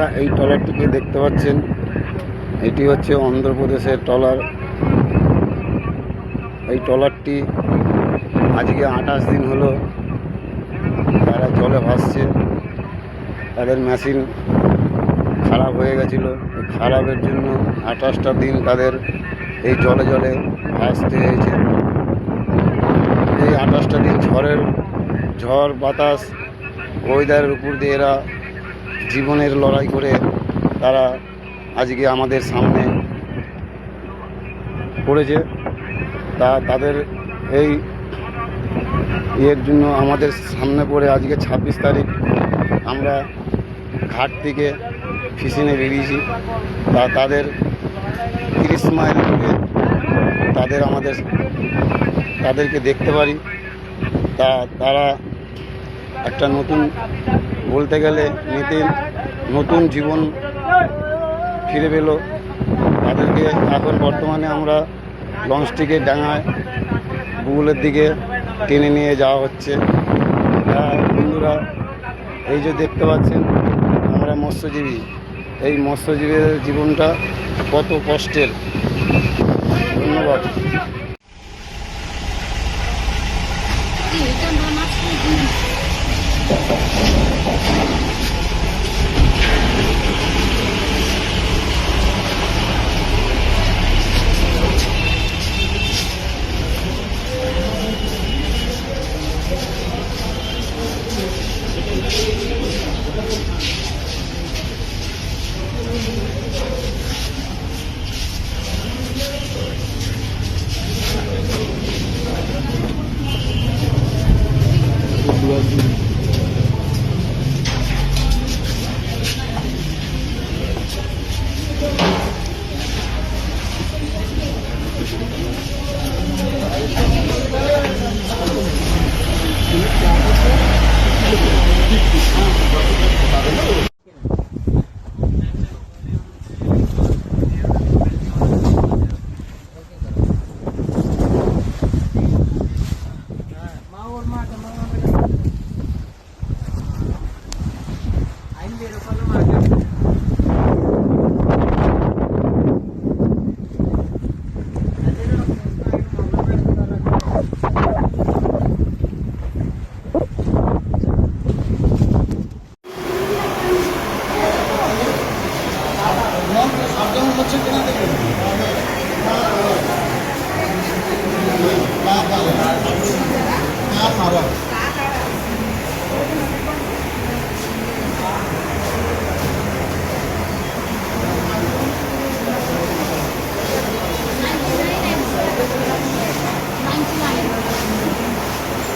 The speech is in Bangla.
আপনারা এই ট্রলারটিকে দেখতে পাচ্ছেন, এটি হচ্ছে অন্ধ্রপ্রদেশের ট্রলার। এই ট্রলারটি আজকে 28 দিন হলো তারা জলে ভাসছে। তাদের মেশিন খারাপ হয়ে গেছিলো, খারাপের জন্য 28টা দিন তাদের এই জলে জলে ভাসতে হয়েছে। এই 28টা দিন ঝড় বাতাস ওয়েদারের উপর দিয়ে এরা জীবনের লড়াই করে তারা আজকে আমাদের সামনে পড়েছে। তাদের এই ইয়ের জন্য আমাদের সামনে পড়ে আজকে 26 তারিখ আমরা ঘাট থেকে ফিশিংয়ে বেরিয়েছি। তাদের 30 মাইল দূরে তাদেরকে দেখতে পারি। তারা একটা বলতে গেলে নতুন জীবন ফিরে পেল। তাদেরকে এখন বর্তমানে আমরা লঞ্চটিকে ডাঙায় বুগুলের দিকে টেনে নিয়ে যাওয়া হচ্ছে। বন্ধুরা, এই যে দেখতে পাচ্ছেন আমরা মৎস্যজীবী, এই মৎস্যজীবীর জীবনটা কত কষ্টের। ধন্যবাদ। এটা